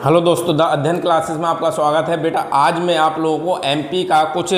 Hello दोस्तों, the अध्ययन classes में आपका स्वागत है। बेटा आज मैं आप लोगों को एमपी का कुछ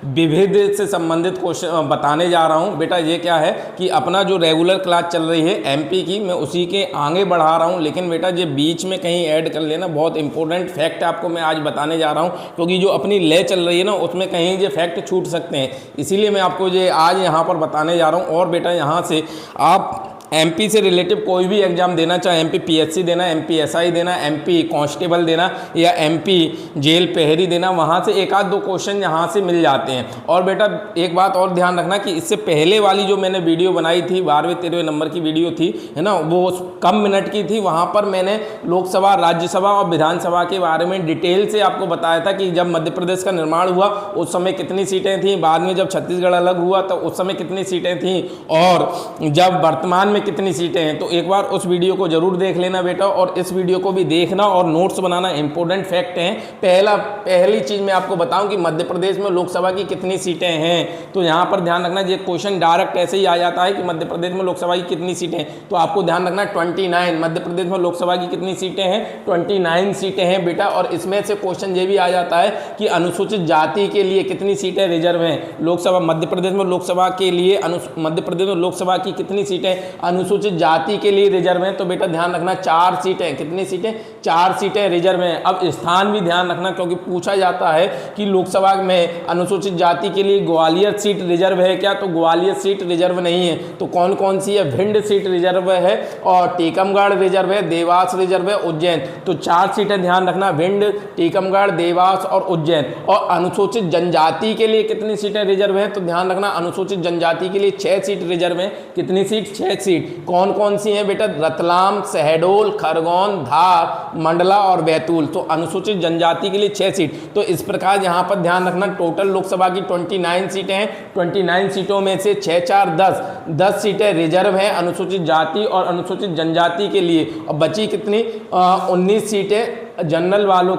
विविध से संबंधित क्वेश्चन बताने जा रहा हूं। बेटा ये क्या है कि अपना जो रेगुलर क्लास चल रही है एमपी की, मैं उसी के आगे बढ़ा रहा हूं, लेकिन बेटा ये बीच में कहीं ऐड कर लेना। बहुत इंपॉर्टेंट फैक्ट आपको मैं आज बताने जा रहा हूँ, क्योंकि जो अपनी ले चल रही है ना उसमें कहीं ये फैक्ट छूट सकते हैं, इसीलिए मैं आपको ये आज यहाँ पर बताने जा रहा हूँ। और बेटा यहाँ से आप एमपी से रिलेटिव कोई भी एग्जाम देना, चाहे एमपी पीएससी देना, एमपी एसआई देना, एमपी कांस्टेबल देना या एमपी जेल पहरी देना, वहाँ से एक आध दो क्वेश्चन यहाँ से मिल जाते हैं। और बेटा एक बात और ध्यान रखना कि इससे पहले वाली जो मैंने वीडियो बनाई थी 12वें-13वें नंबर की वीडियो थी, है ना, वो कम मिनट की थी। वहाँ पर मैंने लोकसभा, राज्यसभा और विधानसभा के बारे में डिटेल से आपको बताया था कि जब मध्य प्रदेश का निर्माण हुआ उस समय कितनी सीटें थीं, बाद में जब छत्तीसगढ़ अलग हुआ तो उस समय कितनी सीटें थीं, और जब वर्तमान में कितनी सीटें हैं। तो एक बार उस वीडियो को जरूर देख लेना बेटा, और इस वीडियो को भी देखना और नोट्स बनाना। इंपॉर्टेंट फैक्ट हैं। पहली चीज मैं आपको बताऊं कि मध्य प्रदेश में लोकसभा की कितनी सीटें हैं, तो यहां पर ध्यान रखना। ये क्वेश्चन डायरेक्ट ऐसे ही आ जाता है कि मध्य प्रदेश में लोकसभा की कितनी सीटें हैं, तो आपको ध्यान रखना 29 मध्य प्रदेश में लोकसभा की कितनी सीटें हैं, 29 सीटें हैं बेटा। और इसमें से क्वेश्चन ये भी आ जाता है कि अनुसूचित जाति के लिए कितनी सीटें रिजर्व हैं लोकसभा, मध्य प्रदेश में लोकसभा के लिए मध्य प्रदेश में लोकसभा की कितनी सीटें अनुसूचित जाति के लिए रिजर्व हैं। तो बेटा ध्यान रखना 4 सीटें, कितनी सीटें, 4 सीटें रिजर्व हैं। अब स्थान भी ध्यान रखना, क्योंकि पूछा जाता है कि लोकसभा में अनुसूचित जाति के लिए ग्वालियर सीट रिजर्व है क्या, तो ग्वालियर सीट रिजर्व नहीं है। तो कौन कौन सी है, भिंड सीट रिजर्व है, और टीकमगढ़ रिजर्व है, देवास रिजर्व है, उज्जैन। तो 4 सीटें ध्यान रखना, भिंड, टीकमगढ़, देवास और उज्जैन। और अनुसूचित जनजाति के लिए कितनी सीटें रिजर्व है, तो ध्यान रखना अनुसूचित जनजाति के लिए 6 सीट रिजर्व है। कितनी सीट, 6 सीट। कौन कौन सी हैं बेटा, रतलाम, शहडोल, खरगोन, धार, मंडला और बैतूल। तो अनुसूचित जनजाति के लिए 6 सीट। तो इस प्रकार यहाँ पर ध्यान रखना टोटल लोकसभा की 29 सीटें हैं। 29 सीटों में से 6 4 10 सीटें रिजर्व हैं अनुसूचित जाति और अनुसूचित जनजाति के लिए। और बची कितनी, 19 सीटें जनरल वालों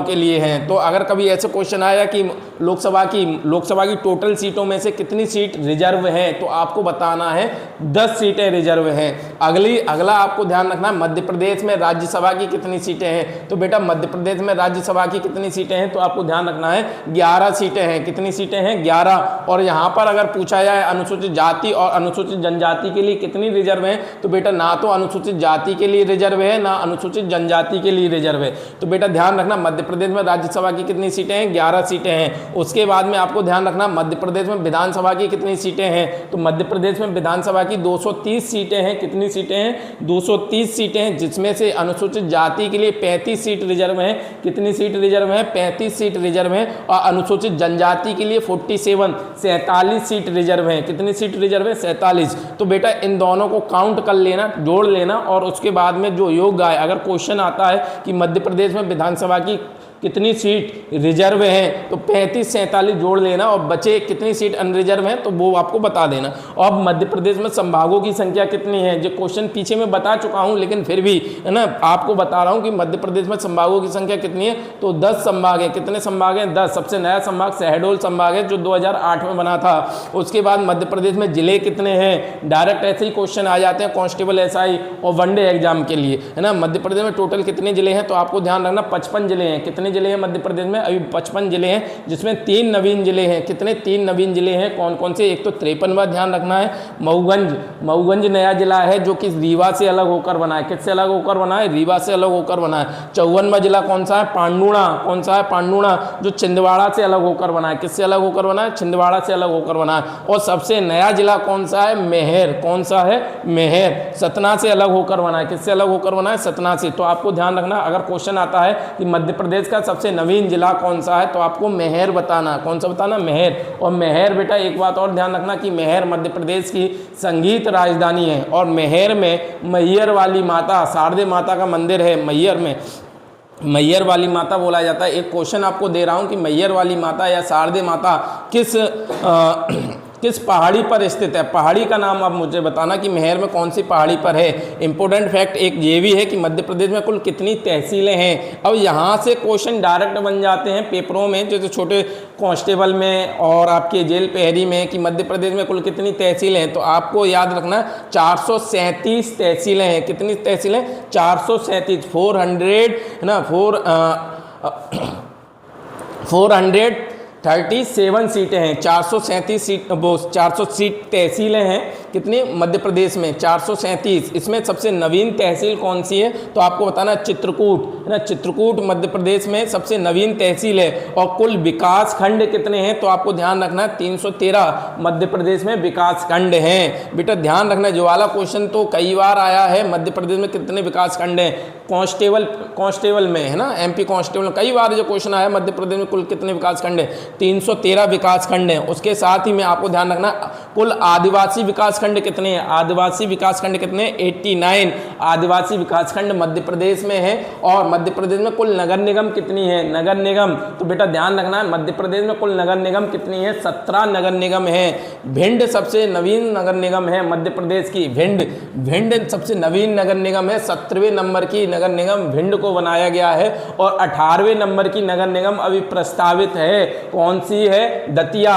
के लिए हैं। तो अगर कभी ऐसे क्वेश्चन आया कि लोकसभा की टोटल सीटों में से कितनी सीट रिजर्व हैं, तो आपको बताना है 10 सीटें रिजर्व हैं। अगला आपको ध्यान रखना मध्य प्रदेश में राज्यसभा की कितनी सीटें हैं। तो बेटा मध्य प्रदेश में राज्यसभा की कितनी सीटें हैं, तो आपको ध्यान रखना है 11 सीटें हैं। कितनी सीटें हैं, 11। और यहाँ पर अगर पूछा जाए अनुसूचित जाति और अनुसूचित जनजाति के लिए कितनी रिजर्व है, तो बेटा ना तो अनुसूचित जाति के लिए रिजर्व है ना अनुसूचित जनजाति के लिए रिजर्व है। तो बेटा ध्यान रखना मध्य प्रदेश में राज्यसभा की कितनी सीटें हैं, 11 सीटें हैं। उसके बाद में आपको ध्यान रखना मध्य प्रदेश में विधानसभा की कितनी सीटें हैं, तो मध्य प्रदेश में विधानसभा की 230 सीटें हैं। कितनी सीटें हैं, 230 सीटें हैं, जिसमें से अनुसूचित जाति के लिए 35 सीट रिजर्व हैं। कितनी सीट रिजर्व हैं, 35 सीट रिजर्व हैं। और अनुसूचित जनजाति के लिए 47 सीट रिजर्व हैं। कितनी सीट रिजर्व है, 47। तो बेटा इन दोनों को काउंट कर लेना, जोड़ लेना, और उसके बाद में जो योग आए, अगर क्वेश्चन आता है कि मध्य प्रदेश में विधानसभा की कितनी सीट रिजर्व हैं, तो 35 47 जोड़ लेना, और बचे कितनी सीट अनरिजर्व हैं तो वो आपको बता देना। और मध्य प्रदेश में संभागों की संख्या कितनी है, जो क्वेश्चन पीछे मैं बता चुका हूं, लेकिन फिर भी है ना आपको बता रहा हूं कि मध्य प्रदेश में संभागों की संख्या कितनी है, तो 10 संभाग है। कितने संभाग हैं, 10। सबसे नया संभाग शहडोल संभाग है, जो 2008 में बना था। उसके बाद मध्य प्रदेश में जिले कितने हैं, डायरेक्ट ऐसे ही क्वेश्चन आ जाते हैं कांस्टेबल, एसआई और वनडे एग्जाम के लिए, है ना। मध्य प्रदेश में टोटल कितने जिले हैं, तो आपको ध्यान रखना 55 जिले हैं। कितने जिले हैं मध्य प्रदेश में, अभी 55 जिले हैं, जिसमें 3 नवीन जिले हैं। कितने, 3 नवीन जिले हैं। कौन कौन से, एक तो 53वां ध्यान रखना है मऊगंज नया जिला है, जो कि रीवा से अलग होकर बना है। किससे अलग होकर बना है, रीवा से अलग होकर बना है। 54वां जिला कौन सा है, पांडुणा। कौन सा है, पांडुणा, जो छिंदवाड़ा से अलग होकर बना है। किससे अलग होकर बना है, छिंदवाड़ा से अलग होकर बना है। और सबसे नया जिला कौन सा है, मेहर। कौन सा है, मेहर, सतना से अलग होकर बना है। किससे अलग होकर बना है, सतना से। तो आपको ध्यान रखना अगर क्वेश्चन आता है कि मध्य प्रदेश का सबसे नवीन जिला कौन सा है, तो आपको मेहर बताना। कौन सा बताना, मेहर। और मेहर बेटा एक बात और ध्यान रखना कि मेहर मध्य प्रदेश की संगीत राजधानी है। और मेहर में मैहर वाली माता, शारदे माता का मंदिर है। मैहर में मैहर वाली माता बोला जाता है। एक क्वेश्चन आपको दे रहा हूं कि मैहर वाली माता या शारदे माता किस पहाड़ी पर स्थित है? पहाड़ी का नाम आप मुझे बताना कि मेहर में कौन सी पहाड़ी पर है। इंपॉर्टेंट फैक्ट एक ये भी है कि मध्य प्रदेश में कुल कितनी तहसीलें हैं। अब यहाँ से क्वेश्चन डायरेक्ट बन जाते हैं पेपरों में, जैसे छोटे कांस्टेबल में और आपके जेल प्रहरी में, कि मध्य प्रदेश में कुल कितनी तहसीलें हैं। तो आपको याद रखना 437 तहसीलें हैं। कितनी तहसीलें? 437, 400 है ना, 437 सीटें हैं। 437 सीट, वो 400 सीट तहसीलें हैं कितनी मध्य प्रदेश में? 437। इसमें सबसे नवीन तहसील कौन सी है? तो आपको बताना चित्रकूट है ना। चित्रकूट मध्य प्रदेश में सबसे नवीन तहसील है। और कुल विकास खंड कितने हैं? तो आपको ध्यान रखना 313 मध्य प्रदेश में विकास खंड हैं। बेटा ध्यान रखना, जो वाला क्वेश्चन तो कई बार आया है, मध्य प्रदेश में कितने विकास खंड हैं। कांस्टेबल में है ना, एमपी कांस्टेबल में कई बार जो क्वेश्चन आया, मध्य प्रदेश में कुल कितने विकास खंड है? 313 विकास खंड हैं। उसके साथ ही में आपको ध्यान रखना कुल आदिवासी विकास खंड कितने हैं? आदिवासी विकास खंड कितने? 89 आदिवासी विकास खंड मध्य प्रदेश में है। और मध्य प्रदेश में कुल नगर निगम कितनी है? नगर निगम, तो बेटा ध्यान रखना मध्य प्रदेश में कुल नगर निगम कितनी है? 17 नगर निगम है। भिंड सबसे नवीन नगर निगम है मध्य प्रदेश की। भिंड सबसे नवीन नगर निगम है। 17वें नंबर की नगर निगम भिंड को बनाया गया है। और 18वें नंबर की नगर निगम अभी प्रस्तावित है। कौन सी है? दतिया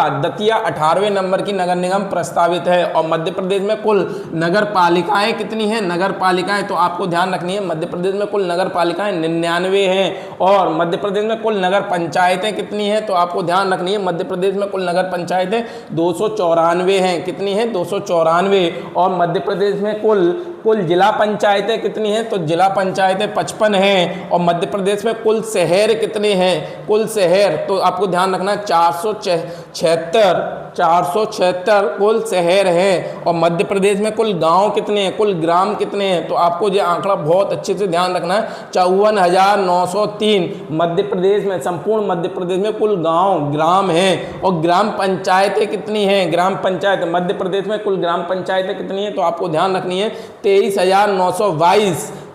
18वें नंबर की नगर निगम प्रस्तावित है। और मध्य प्रदेश में कुल नगर पालिकाएं कितनी हैं? नगर पालिकाएं तो आपको ध्यान रखनी है, मध्य प्रदेश में कुल नगर पालिकाएं 99 हैं। और मध्य प्रदेश में कुल नगर पंचायतें कितनी हैं? तो आपको ध्यान रखनी है, मध्य प्रदेश में कुल नगर पंचायतें 294 हैं। कितनी हैं? 294। और मध्य प्रदेश में कुल जिला पंचायतें कितनी हैं? तो जिला पंचायतें 55 हैं। और मध्य प्रदेश में कुल शहर कितने हैं? कुल शहर तो आपको ध्यान रखना 476 कुल शहर हैं। और मध्य प्रदेश में कुल गांव कितने हैं? कुल ग्राम कितने हैं? तो आपको ये आंकड़ा बहुत अच्छे से ध्यान रखना है, 54,903 मध्य प्रदेश में, संपूर्ण मध्य प्रदेश में कुल गांव ग्राम हैं। और ग्राम पंचायतें कितनी हैं? ग्राम पंचायत मध्य प्रदेश में कुल ग्राम पंचायतें कितनी हैं? तो आपको ध्यान रखनी है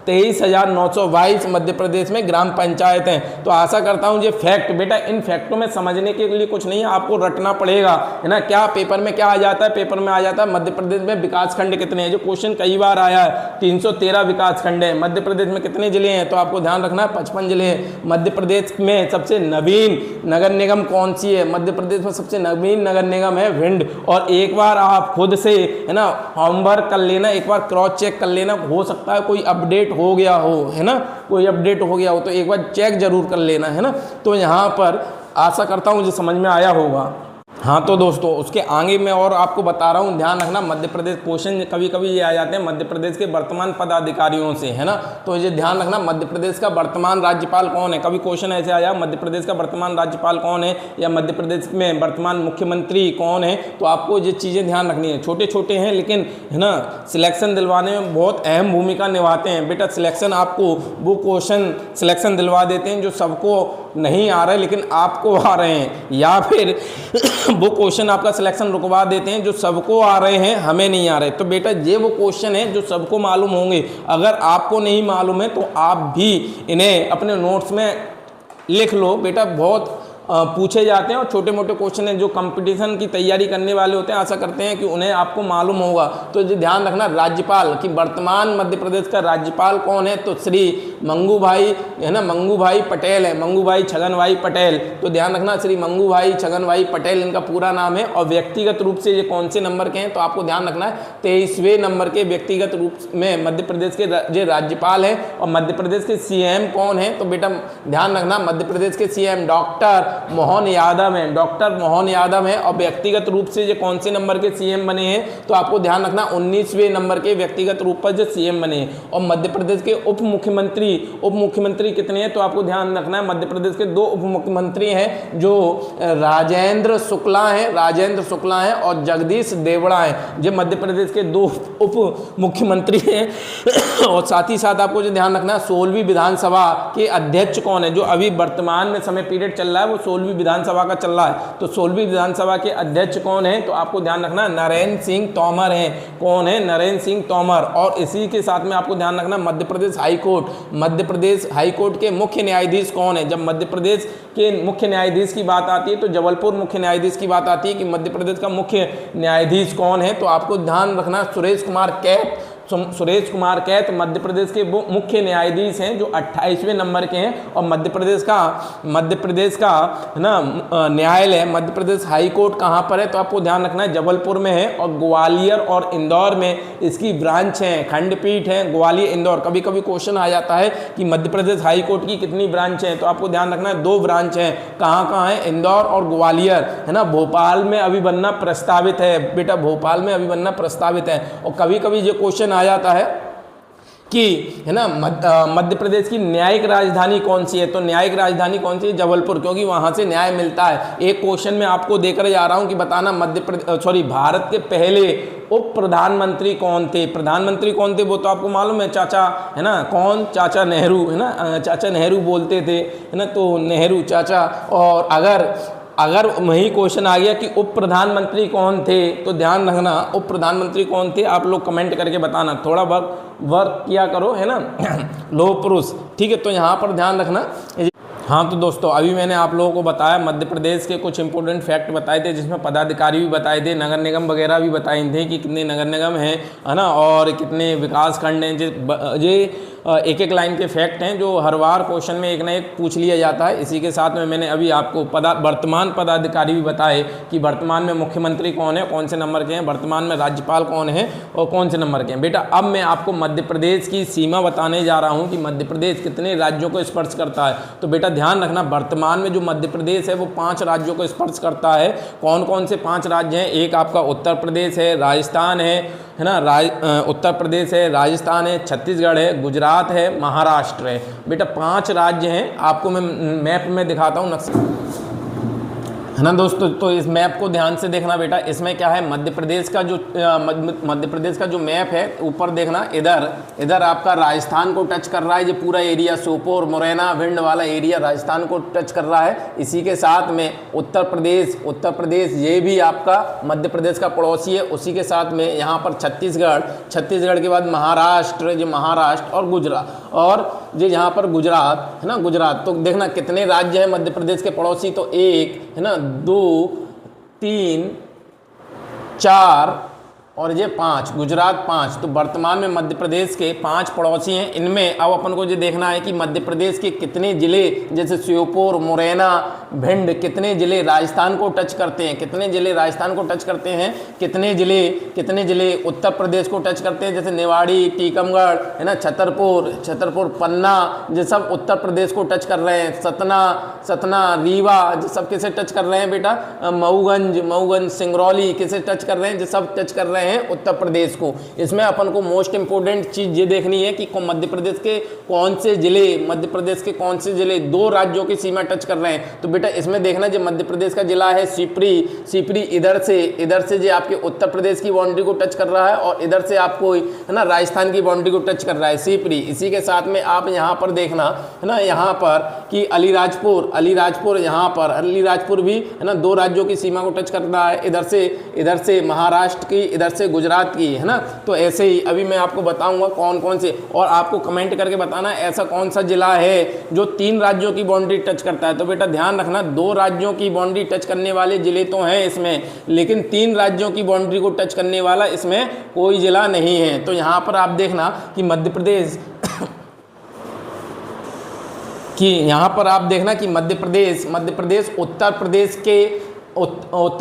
23,922 मध्य प्रदेश में ग्राम पंचायत हैं। तो आशा करता हूं ये फैक्ट, बेटा इन फैक्टों में समझने के लिए कुछ नहीं है, आपको रटना पड़ेगा है ना। क्या पेपर में क्या आ जाता है? पेपर में आ जाता है मध्य प्रदेश में विकास खंड कितने हैं, जो क्वेश्चन कई बार आया है। 313 विकास खंड है। मध्य प्रदेश में कितने जिले हैं? तो आपको ध्यान रखना 55 जिले हैं। मध्य प्रदेश में सबसे नवीन नगर निगम कौन सी है? मध्य प्रदेश में सबसे नवीन नगर निगम है भिंड। और एक बार आप खुद से है ना होमवर्क कर लेना, एक बार क्रॉस चेक कर लेना, हो सकता है कोई अपडेट हो गया हो, है ना, कोई अपडेट हो गया हो तो एक बार चेक जरूर कर लेना, है ना। तो यहाँ पर आशा करता हूँ मुझे समझ में आया होगा। हाँ तो दोस्तों उसके आगे मैं और आपको बता रहा हूँ, ध्यान रखना मध्य प्रदेश क्वेश्चन कभी कभी ये आ जाते हैं मध्य प्रदेश के वर्तमान पदाधिकारियों से, है ना। तो ये ध्यान रखना मध्य प्रदेश का वर्तमान राज्यपाल कौन है। कभी क्वेश्चन ऐसे आया मध्य प्रदेश का वर्तमान राज्यपाल कौन है, या मध्य प्रदेश में वर्तमान मुख्यमंत्री कौन है। तो आपको ये चीज़ें ध्यान रखनी है। छोटे छोटे हैं लेकिन है ना सिलेक्शन दिलवाने में बहुत अहम भूमिका निभाते हैं। बेटा सिलेक्शन आपको वो क्वेश्चन सिलेक्शन दिलवा देते हैं जो सबको नहीं आ रहे लेकिन आपको आ रहे हैं, या फिर वो क्वेश्चन आपका सिलेक्शन रुकवा देते हैं जो सबको आ रहे हैं हमें नहीं आ रहे। तो बेटा ये वो क्वेश्चन है जो सबको मालूम होंगे, अगर आपको नहीं मालूम है तो आप भी इन्हें अपने नोट्स में लिख लो। बेटा बहुत पूछे जाते हैं और छोटे मोटे क्वेश्चन हैं जो कंपटीशन की तैयारी करने वाले होते हैं, आशा करते हैं कि उन्हें आपको मालूम होगा। तो ये ध्यान रखना राज्यपाल कि वर्तमान मध्य प्रदेश का राज्यपाल कौन है, तो श्री मंगू भाई है ना, मंगू भाई पटेल है, मंगू भाई छगन भाई पटेल। तो ध्यान रखना श्री मंगू भाई छगन भाई पटेल इनका पूरा नाम है। और व्यक्तिगत रूप से ये कौन से नंबर के हैं, तो आपको ध्यान रखना है 23वें नंबर के व्यक्तिगत रूप में मध्य प्रदेश के ये राज्यपाल है। और मध्य प्रदेश के सीएम कौन है, तो बेटा ध्यान रखना मध्य प्रदेश के सीएम डॉक्टर मोहन यादव हैं, डॉक्टर मोहन यादव हैं। और व्यक्तिगत रूप से ये कौन से नंबर के सीएम बने हैं, तो आपको ध्यान रखना 19वें नंबर के व्यक्तिगत रूप पर जो सीएम बने हैं। और मध्य प्रदेश के उप मुख्यमंत्री कितने हैं, तो आपको ध्यान रखना है मध्य प्रदेश के 2 उप मुख्यमंत्री हैं जो राजेंद्र शुक्ला हैं और जगदीश देवड़ा हैं। जो मध्य प्रदेश के 2 उप मुख्यमंत्री हैं। और साथ ही साथ आपको जो ध्यान रखना है 16वीं विधानसभा के अध्यक्ष कौन है, जो अभी वर्तमान में समय पीरियड चल रहा है वो 16वीं विधानसभा का चल रहा है। तो 16वीं विधानसभा के अध्यक्ष कौन है, तो आपको ध्यान रखना नरेंद्र सिंह तोमर हैं। कौन है, नरेंद्र सिंह तोमर। और इसी के साथ में आपको ध्यान रखना मध्य प्रदेश मध्य प्रदेश हाई कोर्ट के मुख्य न्यायाधीश कौन है? जब मध्य प्रदेश के मुख्य न्यायाधीश की बात आती है तो जबलपुर मुख्य न्यायाधीश की बात आती है कि मध्य प्रदेश का मुख्य न्यायाधीश कौन है, तो आपको ध्यान रखना सुरेश कुमार कैत। सुरेश कुमार कैत मध्य प्रदेश के वो मुख्य न्यायाधीश हैं जो 28वें नंबर के हैं। और मध्य प्रदेश का है ना न्यायालय, मध्य प्रदेश हाई कोर्ट कहाँ पर है? तो आपको ध्यान रखना है जबलपुर में है, और ग्वालियर और इंदौर में इसकी ब्रांच है, खंडपीठ है ग्वालियर इंदौर। कभी कभी क्वेश्चन आ जाता है कि मध्य प्रदेश हाई कोर्ट की कितनी ब्रांच है, तो आपको ध्यान रखना है 2 ब्रांच हैं। कहाँ है? इंदौर और ग्वालियर, है ना। भोपाल में अभी बनना प्रस्तावित है बेटा, भोपाल में अभी बनना प्रस्तावित है। और कभी कभी ये क्वेश्चन आ जाता है कि है ना मध्य प्रदेश की न्यायिक राजधानी कौन सी है, तो न्यायिक राजधानी कौन सी है? जबलपुर, क्योंकि वहां से न्याय मिलता है। एक क्वेश्चन में आपको देकर जा रहा हूं कि बताना भारत के पहले उप प्रधानमंत्री कौन थे? प्रधानमंत्री कौन थे वो तो आपको मालूम है, चाचा, है ना, कौन? चाचा नेहरू, है ना, चाचा नेहरू बोलते थे, है ना, तो नेहरू चाचा। और अगर वही क्वेश्चन आ गया कि उप प्रधानमंत्री कौन थे, तो ध्यान रखना उप प्रधानमंत्री कौन थे, आप लोग कमेंट करके बताना, थोड़ा वर्क किया करो, है ना। लोह पुरुष, ठीक है, तो यहाँ पर ध्यान रखना। हाँ तो दोस्तों, अभी मैंने आप लोगों को बताया मध्य प्रदेश के कुछ इंपॉर्टेंट फैक्ट बताए थे, जिसमें पदाधिकारी भी बताए थे, नगर निगम वगैरह भी बताए थे कि कितने नगर निगम हैं, है ना, और कितने विकास खंड हैं। ये एक लाइन के फैक्ट हैं जो हर बार क्वेश्चन में एक ना एक पूछ लिया जाता है। इसी के साथ में मैंने अभी आपको वर्तमान पदाधिकारी भी बताए कि वर्तमान में मुख्यमंत्री कौन है, कौन से नंबर के हैं, वर्तमान में राज्यपाल कौन है और कौन से नंबर के हैं। बेटा अब मैं आपको मध्य प्रदेश की सीमा बताने जा रहा हूँ कि मध्य प्रदेश कितने राज्यों को स्पर्श करता है। तो बेटा ध्यान रखना, वर्तमान में जो मध्य प्रदेश है वो 5 राज्यों को स्पर्श करता है। कौन कौन से 5 राज्य हैं? एक आपका उत्तर प्रदेश है, राजस्थान है ना, उत्तर प्रदेश है, राजस्थान है, छत्तीसगढ़ है, गुजरात है, महाराष्ट्र है। बेटा 5 राज्य हैं। आपको मैं मैप में दिखाता हूँ नक्शा, है ना दोस्तों। तो इस मैप को ध्यान से देखना बेटा, इसमें क्या है, मध्य प्रदेश का जो मैप है, ऊपर देखना, इधर आपका राजस्थान को टच कर रहा है। ये पूरा एरिया सोपोर, मुरैना, भिंड वाला एरिया राजस्थान को टच कर रहा है। इसी के साथ में उत्तर प्रदेश ये भी आपका मध्य प्रदेश का पड़ोसी है। उसी के साथ में यहाँ पर छत्तीसगढ़ के बाद महाराष्ट्र और गुजरात, और ये यहाँ पर गुजरात, है ना, गुजरात। तो देखना कितने राज्य हैं मध्य प्रदेश के पड़ोसी, तो 1, है ना, 2, 3, 4 और ये 5, गुजरात 5। तो वर्तमान में मध्य प्रदेश के 5 पड़ोसी हैं। इनमें अब अपन को ये देखना है कि मध्य प्रदेश के कितने जिले, जैसे श्योपुर, मुरैना, भिंड, कितने जिले राजस्थान को टच करते हैं, कितने जिले राजस्थान को टच करते हैं, कितने जिले उत्तर प्रदेश को टच करते हैं, जैसे निवाड़ी, टीकमगढ़, है ना, छतरपुर, पन्ना, ये सब उत्तर प्रदेश को टच कर रहे हैं। सतना, रीवा, ये सब किसे टच कर रहे हैं बेटा? मऊगंज, सिंगरौली किसे टच कर रहे हैं? ये सब टच कर रहे हैं उत्तर प्रदेश को। इसमें अपन को मोस्ट इंपोर्टेंट चीज ये देखनी है कि मध्य प्रदेश के कौन से जिले 2 राज्यों की सीमा टच कर रहे हैं। तो बेटा इसमें देखना, जो मध्य प्रदेश का जिला है सीपरी, इधर से जो आपके उत्तर प्रदेश की बाउंड्री को टच कर रहा है, और इधर से आपको, है ना, राजस्थान की बाउंड्री को टच कर रहा है सीपरी। इसी के साथ में आप यहाँ पर देखना, है ना, यहाँ पर कि अलीराजपुर यहाँ पर अलीराजपुर भी, है ना, 2 राज्यों की सीमा को टच कर रहा है। इधर से महाराष्ट्र की, इधर से गुजरात की, है ना। तो ऐसे ही अभी मैं आपको बताऊंगा कौन कौन से, और आपको कमेंट करके बताना ऐसा कौन सा जिला है जो 3 राज्यों की बाउंड्री टच करता है। तो बेटा ध्यान रखना, 2 राज्यों की बाउंड्री टच करने वाले जिले तो हैं इसमें, लेकिन 3 राज्यों की बाउंड्री को टच करने वाला इसमें कोई जिला नहीं है। तो यहाँ पर आप देखना कि मध्य प्रदेश उत्तर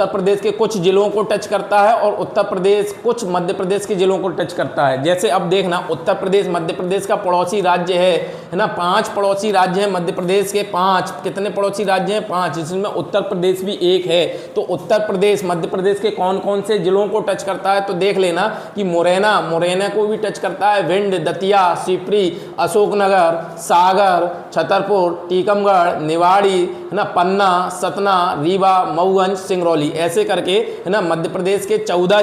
प्रदेश के कुछ जिलों को टच करता है, और उत्तर प्रदेश कुछ मध्य प्रदेश के जिलों को टच करता है। जैसे अब देखना, उत्तर प्रदेश मध्य प्रदेश का पड़ोसी राज्य है ना। 5 पड़ोसी राज्य हैं मध्य प्रदेश के, 5 कितने पड़ोसी राज्य हैं? 5, जिसमें उत्तर प्रदेश भी एक है। तो उत्तर प्रदेश मध्य प्रदेश के कौन कौन से जिलों को टच करता है? तो देख लेना कि मुरैना को भी टच करता है, भिंड, दतिया, शिवपुरी, अशोकनगर, सागर, छतरपुर, टीकमगढ़, निवाड़ी, है ना, पन्ना, सतना, रीवा, मऊगंज, सिंगरौली, ऐसे करके, है ना, मध्य प्रदेश के 14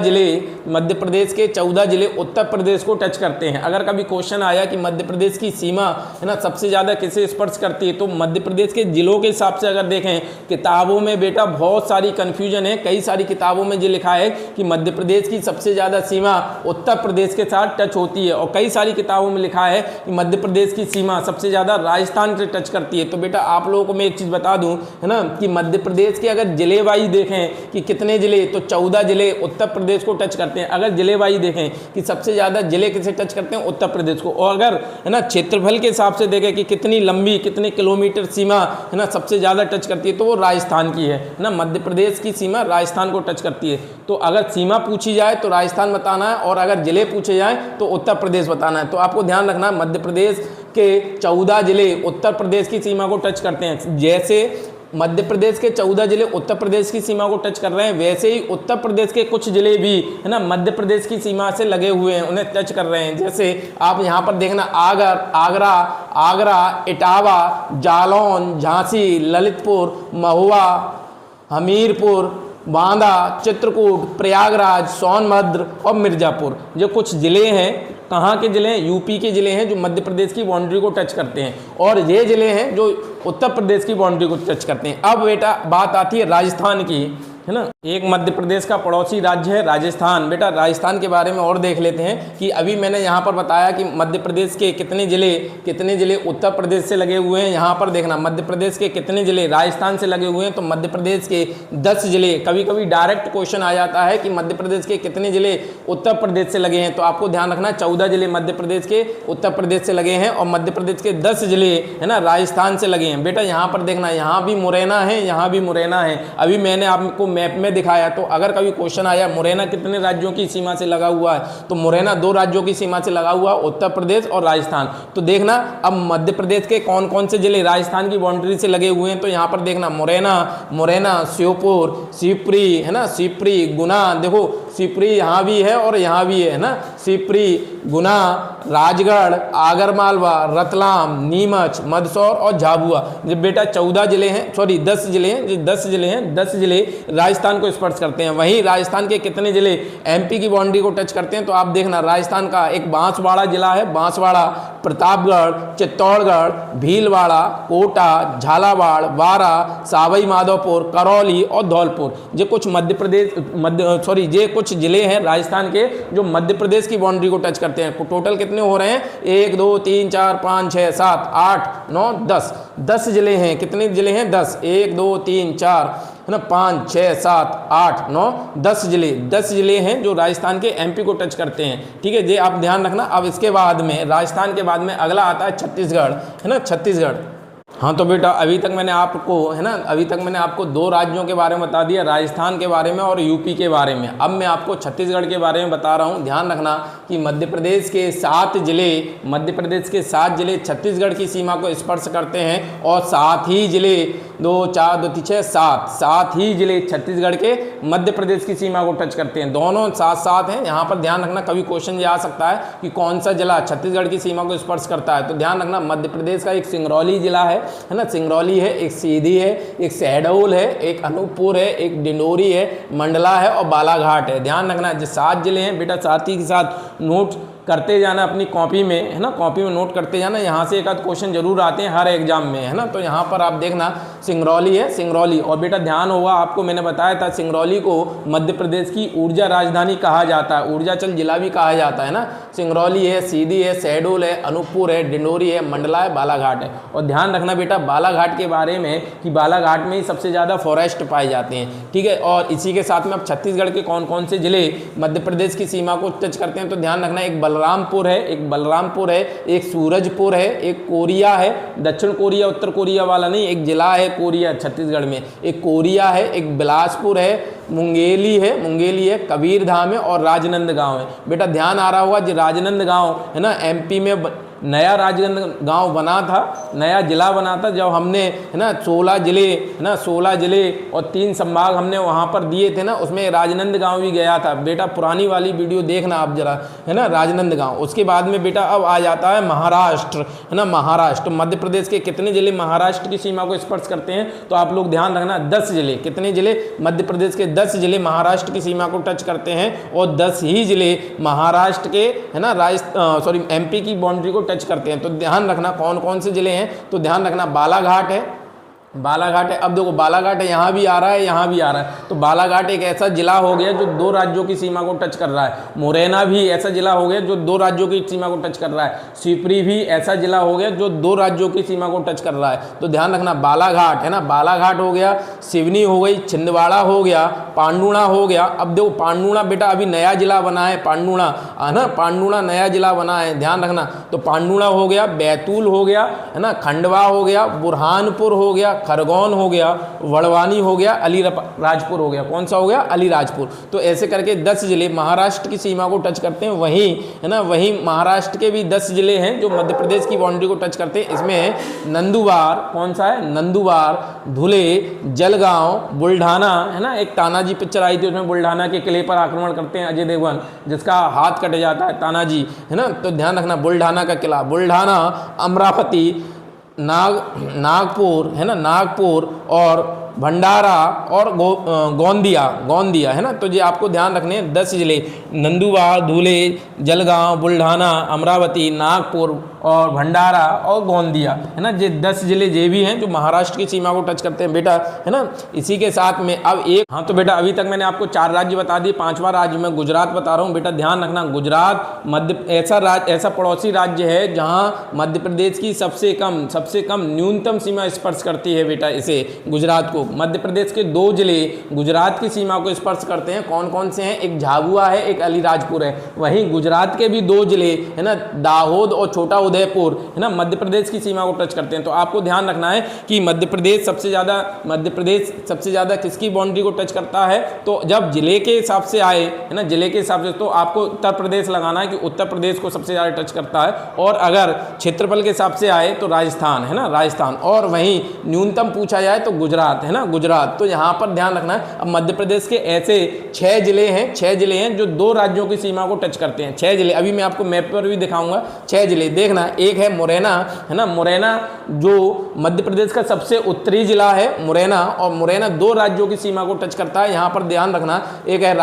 जिले उत्तर प्रदेश को टच करते हैं। अगर कभी क्वेश्चन आया कि मध्य प्रदेश की सीमा है ना सबसे ज़्यादा किसे स्पर्श करती है, तो मध्य प्रदेश के जिलों के हिसाब से अगर देखें किताबों में बेटा बहुत सारी कन्फ्यूजन है। कई सारी किताबों में ये लिखा है कि मध्य प्रदेश की सबसे ज़्यादा सीमा उत्तर प्रदेश के साथ टच होती है, और कई सारी किताबों में लिखा है कि मध्य प्रदेश की सीमा सबसे ज़्यादा राजस्थान से टच करती है। तो बेटा आप लोगों को मैं एक चीज़ बता दूं, है ना, कि मध्य प्रदेश के अगर जिले वाइज देखें कि कितने जिले, तो 14 जिले उत्तर प्रदेश को टच करते हैं। अगर जिले वाइज देखें कि सबसे ज़्यादा जिले किसे टच करते हैं, उत्तर प्रदेश को। और अगर है ना क्षेत्रफल के हिसाब से देखें कि कितनी लंबी, कितने किलोमीटर सीमा है ना सबसे ज़्यादा टच करती है, तो वो राजस्थान की है ना। मध्य प्रदेश की सीमा राजस्थान को टच करती है। तो अगर सीमा पूछी जाए तो राजस्थान बताना है, और अगर जिले पूछे जाए तो उत्तर प्रदेश बताना है। तो आपको ध्यान रखना है मध्य प्रदेश के 14 जिले उत्तर प्रदेश की सीमा को टच करते हैं। जैसे मध्य प्रदेश के 14 जिले उत्तर प्रदेश की सीमा को टच कर रहे हैं, वैसे ही उत्तर प्रदेश के कुछ जिले भी है ना मध्य प्रदेश की सीमा से लगे हुए हैं, उन्हें टच कर रहे हैं। जैसे आप यहाँ पर देखना आगरा, इटावा, जालौन, झांसी, ललितपुर, महुआ, हमीरपुर, बांदा, चित्रकूट, प्रयागराज, सोनभद्र और मिर्ज़ापुर, जो कुछ ज़िले हैं। कहाँ के ज़िले हैं? यूपी के ज़िले हैं जो मध्य प्रदेश की बाउंड्री को टच करते हैं, और ये ज़िले हैं जो उत्तर प्रदेश की बाउंड्री को टच करते हैं। अब बेटा बात आती है राजस्थान की, है ना। एक मध्य प्रदेश का पड़ोसी राज्य है राजस्थान। बेटा राजस्थान के बारे में और देख लेते हैं कि अभी मैंने यहाँ पर बताया कि मध्य प्रदेश के कितने ज़िले उत्तर प्रदेश से लगे हुए हैं। यहाँ पर देखना मध्य प्रदेश के कितने ज़िले राजस्थान से लगे हुए हैं, तो मध्य प्रदेश के 10 ज़िले। कभी कभी डायरेक्ट क्वेश्चन आ जाता है कि मध्य प्रदेश के कितने ज़िले उत्तर प्रदेश से लगे हैं, तो आपको ध्यान रखना 14 ज़िले मध्य प्रदेश के उत्तर प्रदेश से लगे हैं, और मध्य प्रदेश के 10 ज़िले है ना राजस्थान से लगे हैं। बेटा यहाँ पर देखना, यहाँ भी मुरैना है, यहाँ भी मुरैना है। अभी मैंने आपको मैप में दिखाया। तो अगर कभी क्वेश्चन आया मुरैना कितने राज्यों की सीमा से लगा हुआ है, तो मुरैना 2 राज्यों की सीमा से लगा हुआ, उत्तर प्रदेश और राजस्थान। तो देखना अब मध्य प्रदेश के कौन कौन से जिले राजस्थान की बाउंड्री से लगे हुए हैं, तो यहाँ पर देखना मुरैना, श्योपुर, शिवपुरी, है ना, शिवपुरी, गुना, देखो शिवपुरी यहाँ भी है और यहाँ भी है ना, शिवपुरी, गुना, राजगढ़, आगरमालवा, रतलाम, नीमच, मंदसौर और झाबुआ। जब बेटा 14 जिले हैं, सॉरी 10 जिले हैं, 10 जिले हैं, 10 जिले राजस्थान को स्पर्श करते हैं। वहीं राजस्थान के कितने जिले एमपी की बाउंड्री को टच करते हैं, तो आप देखना राजस्थान का एक बांसवाड़ा जिला है, बांसवाड़ा, प्रतापगढ़, चित्तौड़गढ़, भीलवाड़ा, कोटा, झालावाड़, बारा, सवाई माधोपुर, करौली और धौलपुर। ये कुछ ये कुछ जिले हैं राजस्थान के जो मध्य प्रदेश की बाउंड्री को टच करते हैं। टोटल कितने हो रहे हैं? 1 2 3 4 5 6 7 8 9 10 जिले हैं। कितने जिले हैं? 10। 1 2 3 4 है ना, 5 6 7 8 9 10 जिले हैं जो राजस्थान के एमपी को टच करते हैं। ठीक है, ये आप ध्यान रखना। अब इसके बाद में राजस्थान के बाद में अगला आता है छत्तीसगढ़, है ना, छत्तीसगढ़। हाँ तो बेटा अभी तक मैंने आपको 2 राज्यों के बारे में बता दिया, राजस्थान के बारे में और यूपी के बारे में। अब मैं आपको छत्तीसगढ़ के बारे में बता रहा हूँ। ध्यान रखना कि मध्य प्रदेश के 7 जिले छत्तीसगढ़ की सीमा को स्पर्श करते हैं, और 7 ही जिले 2 4 2 3 6 7 ही जिले छत्तीसगढ़ के मध्य प्रदेश की सीमा को टच करते हैं। दोनों साथ हैं। यहाँ पर ध्यान रखना, कभी क्वेश्चन ये आ सकता है कि कौन सा जिला छत्तीसगढ़ की सीमा को स्पर्श करता है, तो ध्यान रखना मध्य प्रदेश का एक सिंगरौली जिला है ना, सिंगरौली है, एक सीधी है, एक शहडोल है, एक अनूपपुर है, एक डिंडोरी है, मंडला है और बालाघाट है। ध्यान रखना जो 7 जिले हैं बेटा, साथ ही के साथ नोट करते जाना अपनी कॉपी में, है ना, कॉपी में नोट करते जाना। यहाँ से एक आध क्वेश्चन जरूर आते हैं हर एग्जाम में, है ना। तो यहाँ पर आप देखना सिंगरौली है, सिंगरौली। और बेटा ध्यान होगा, आपको मैंने बताया था सिंगरौली को मध्य प्रदेश की ऊर्जा राजधानी कहा जाता है, ऊर्जाचल जिला भी कहा जाता है ना। सिंगरौली है, सीधी है, शहडोल है, अनूपपुर है, डिंडोरी है, मंडला है, बालाघाट है। और ध्यान रखना बेटा बालाघाट के बारे में कि बालाघाट में ही सबसे ज़्यादा फॉरेस्ट पाए जाते हैं। ठीक है, और इसी के साथ में अब छत्तीसगढ़ के कौन कौन से जिले मध्य प्रदेश की सीमा को टच करते हैं, तो ध्यान रखना एक बलरामपुर है, एक सूरजपुर है, एक कोरिया है, दक्षिण कोरिया उत्तर कोरिया वाला नहीं, एक जिला है कोरिया छत्तीसगढ़ में, एक कोरिया है, एक बिलासपुर है, मुंगेली है, कबीरधाम है और राजनांदगांव है। बेटा ध्यान आ रहा होगा जो राजनांदगांव है ना, एमपी में नया राजनांदगांव बना था, नया जिला बना था जब हमने, है ना, 16 जिले और 3 संभाग हमने वहाँ पर दिए थे ना, उसमें राजनांदगांव भी गया था। बेटा पुरानी वाली वीडियो देखना आप जरा, है ना, राजनांदगांव। उसके बाद में बेटा अब आ जाता है महाराष्ट्र, है ना, महाराष्ट्र। मध्य प्रदेश के कितने जिले महाराष्ट्र की सीमा को स्पर्श करते हैं, तो आप लोग ध्यान रखना 10 जिले। कितने जिले? मध्य प्रदेश के 10 जिले महाराष्ट्र की सीमा को टच करते हैं, और 10 ही जिले महाराष्ट्र के, है ना, एमपी की बाउंड्री को टच करते हैं। तो ध्यान रखना कौन कौन से ज़िले हैं, तो ध्यान रखना बालाघाट है, बालाघाट है। अब देखो बालाघाट है, यहाँ भी आ रहा है, यहाँ भी आ रहा है। तो बालाघाट एक ऐसा जिला हो गया जो 2 राज्यों की सीमा को टच कर रहा है। मुरैना भी ऐसा जिला हो गया जो 2 राज्यों की सीमा को टच कर रहा है। शिवपुरी भी ऐसा जिला हो गया जो 2 राज्यों की सीमा को टच कर रहा है। तो ध्यान रखना बालाघाट है ना, बालाघाट हो गया, सिवनी हो गई, छिंदवाड़ा हो गया, पांडुणा हो गया। अब देखो पांडुणा बेटा अभी नया जिला बना है, पांडुणा है ना, पांडुणा नया जिला बना है, ध्यान रखना। तो पांडुणा हो गया, बैतूल हो गया है ना, खंडवा हो गया, बुरहानपुर हो गया, खरगोन हो गया, वड़वानी हो गया, अलीराजपुर हो गया। कौन सा हो गया? अलीराजपुर। तो ऐसे करके 10 जिले महाराष्ट्र की सीमा को टच करते हैं। वहीं है ना, वहीं महाराष्ट्र के भी 10 जिले हैं जो मध्य प्रदेश की बाउंड्री को टच करते हैं। इसमें नंदुबार, कौन सा है? नंदुबार, धुले, जलगांव, बुल्ढाना है ना, एक तानाजी पिक्चर आई थी उसमें बुल्ढाना के किले पर आक्रमण करते हैं अजय देवगन, जिसका हाथ कट जाता है तानाजी है ना। तो ध्यान रखना बुल्ढाना का किला, बुल्ढाना, अमरावती, नागपुर है ना, नागपुर और भंडारा और गोंदिया है ना। तो ये आपको ध्यान रखने हैं 10 जिले, नंदुबार, धुले, जलगांव, बुल्ढाना, अमरावती, नागपुर और भंडारा और गोंदिया है ना। ये 10 जिले ये भी हैं जो महाराष्ट्र की सीमा को टच करते हैं बेटा है ना। इसी के साथ में अब एक, हाँ तो बेटा अभी तक मैंने आपको 4 राज्य बता दिए, 5वां राज्य मैं गुजरात बता रहा हूँ बेटा। ध्यान रखना गुजरात ऐसा पड़ोसी राज्य है जहाँ मध्य प्रदेश की सबसे कम न्यूनतम सीमा स्पर्श करती है बेटा इसे, गुजरात को। मध्य प्रदेश के 2 जिले गुजरात की सीमा को स्पर्श करते हैं। कौन कौन से हैं? एक झाबुआ है, एक अलीराजपुर है। वहीं गुजरात के भी 2 जिले है ना, दाहोद और छोटा उदयपुर है ना, मध्य प्रदेश की सीमा को टच करते हैं। तो आपको ध्यान रखना है कि मध्य प्रदेश सबसे ज़्यादा किसकी बाउंड्री को टच करता है? तो जब जिले के हिसाब से आए है ना, जिले के हिसाब से, तो आपको उत्तर प्रदेश लगाना है कि उत्तर प्रदेश को सबसे ज़्यादा टच करता है। और अगर क्षेत्रफल के हिसाब से आए तो राजस्थान है ना, राजस्थान। और वहीं न्यूनतम पूछा जाए तो गुजरात है ना, गुजरात। तो यहाँ पर ध्यान रखना है। अब मध्य प्रदेश के ऐसे 6 जिले हैं जो 2 राज्यों की सीमा को टच करते हैं। 6 जिले अभी मैं आपको मैप पर भी दिखाऊंगा। 6 जिले देखना, एक है मुरैना है ना, मुरैना जो मध्य प्रदेश का सबसे उत्तरी जिला है मुरैना, और मुरैना 2 राज्यों की सीमा को टच करता है। यहाँ पर ध्यान रखना, एक है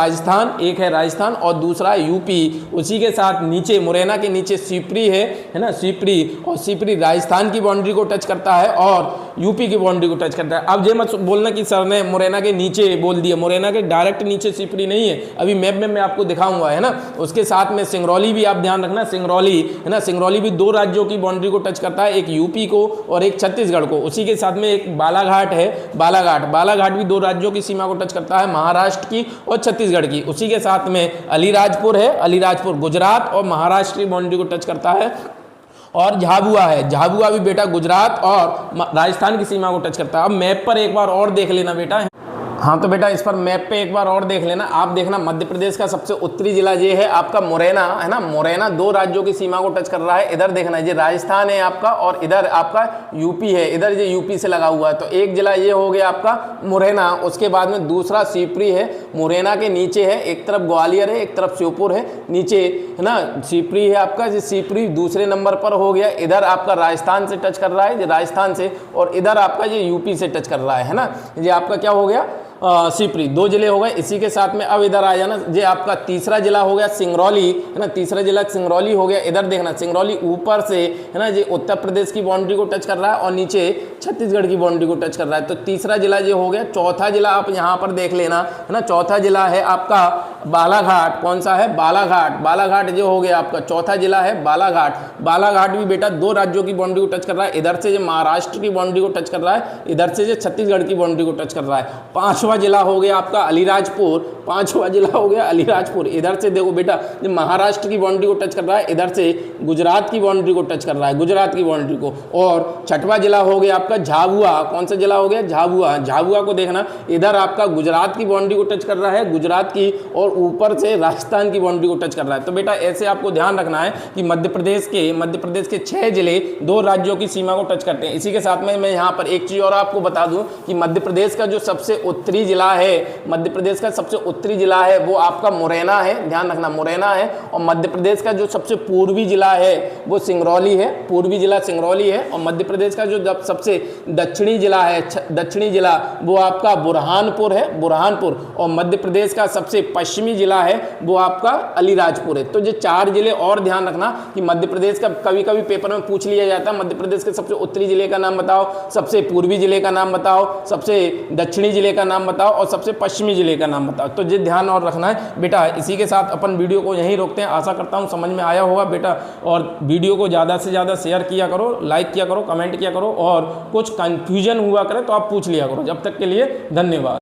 राजस्थान और दूसरा है यूपी। उसी के साथ नीचे मुरैना के नीचे शिवपुरी है ना, शिवपुरी राजस्थान की बाउंड्री को टच करता है और यूपी की बाउंड्री को टच करता है। अब ये मत बोलना कि सर ने मुरैना के नीचे बोल दिया, मुरैना के डायरेक्ट नीचे शिवपुरी नहीं है, अभी मैप में मैं आपको दिखाऊंगा है ना। उसके साथ में सिंगरौली भी आप ध्यान रखना, सिंगरौली है ना, सिंगरौली भी 2 राज्यों की बाउंड्री को टच करता है, एक यूपी को और एक छत्तीसगढ़ को। उसी के साथ में एक बालाघाट है, बालाघाट भी 2 राज्यों की सीमा को टच करता है, महाराष्ट्र की और छत्तीसगढ़ की। उसी के साथ में अलीराजपुर है, अलीराजपुर गुजरात और महाराष्ट्र की बाउंड्री को टच करता है। और झाबुआ भी बेटा गुजरात और राजस्थान की सीमा को टच करता है। अब मैप पर एक बार और देख लेना बेटा। हाँ तो बेटा इस पर मैप पे एक बार और देख लेना। आप देखना मध्य प्रदेश का सबसे उत्तरी जिला ये है आपका मुरैना है ना, मुरैना 2 राज्यों की सीमा को टच कर रहा है। इधर देखना ये राजस्थान है आपका और इधर आपका यूपी है, इधर ये यूपी से लगा हुआ है। तो एक जिला ये हो गया आपका मुरैना। उसके बाद में दूसरा शिवपुरी है, मुरैना के नीचे है, एक तरफ ग्वालियर है, एक तरफ श्योपुर है, नीचे है ना शिवपुरी है आपका। शिवपुरी दूसरे नंबर पर हो गया, इधर आपका राजस्थान से टच कर रहा है, राजस्थान से, और इधर आपका ये यूपी से टच कर रहा है ना। ये आपका क्या हो गया? शिवपुरी 2 जिले हो गए। इसी के साथ में अब इधर आ जाना, ये आपका तीसरा जिला हो गया सिंगरौली है ना, तीसरा जिला सिंगरौली हो गया। इधर देखना सिंगरौली ऊपर से है ना, ये उत्तर प्रदेश की बाउंड्री को टच कर रहा है और नीचे छत्तीसगढ़ की बाउंड्री को टच कर रहा है। तो तीसरा जिला ये हो गया। चौथा जिला आप यहाँ पर देख लेना है ना, चौथा जिला है आपका बालाघाट। कौन सा है? बालाघाट जो हो गया आपका चौथा जिला है बालाघाट भी बेटा 2 राज्यों की बाउंड्री को टच कर रहा है। इधर से जो महाराष्ट्र की बाउंड्री को टच कर रहा है, इधर से जो छत्तीसगढ़ की बाउंड्री को टच कर रहा है। 5वां जिला हो गया आपका अलीराजपुर, इधर से देखो बेटा जो महाराष्ट्र की बाउंड्री को टच कर रहा है, इधर से गुजरात की बाउंड्री को टच कर रहा है, गुजरात की बाउंड्री को। और 6वां जिला हो गया आपका झाबुआ। कौन सा जिला हो गया? झाबुआ को देखना, इधर आपका गुजरात की बाउंड्री को टच कर रहा है, गुजरात की, और ऊपर से राजस्थान की बाउंड्री को टच कर रहा है। तो बेटा ऐसे आपको ध्यान रखना है कि मध्य प्रदेश के 6 जिले 2 राज्यों की सीमा को टच करते हैं। इसी के साथ में मैं यहाँ पर एक चीज और आपको बता दूं कि मध्य प्रदेश का जो सबसे उत्तरी उत्तरी जिला है, मध्य प्रदेश का सबसे उत्तरी जिला है वो आपका मुरैना है, ध्यान रखना मुरैना है। और मध्य प्रदेश का जो सबसे पूर्वी जिला है वो सिंगरौली है, पूर्वी जिला सिंगरौली है। और मध्य प्रदेश का जो सबसे दक्षिणी जिला है, दक्षिणी जिला वो आपका बुरहानपुर है, बुरहानपुर। और मध्य प्रदेश का सबसे पश्चिमी जिला है वो आपका अलीराजपुर है। तो ये 4 जिले, और ध्यान रखना कि मध्य प्रदेश का कभी कभी पेपर में पूछ लिया जाता है, मध्य प्रदेश के सबसे उत्तरी जिले का नाम बताओ, सबसे पूर्वी जिले का नाम बताओ, सबसे दक्षिणी जिले का नाम बताओ और सबसे पश्चिमी जिले का नाम बताओ। तो ये ध्यान और रखना है बेटा। इसी के साथ अपन वीडियो को यहीं रोकते हैं। आशा करता हूँ समझ में आया होगा बेटा, और वीडियो को ज़्यादा से ज़्यादा शेयर किया करो, लाइक किया करो, कमेंट किया करो, और कुछ कंफ्यूजन हुआ करे तो आप पूछ लिया करो। जब तक के लिए धन्यवाद।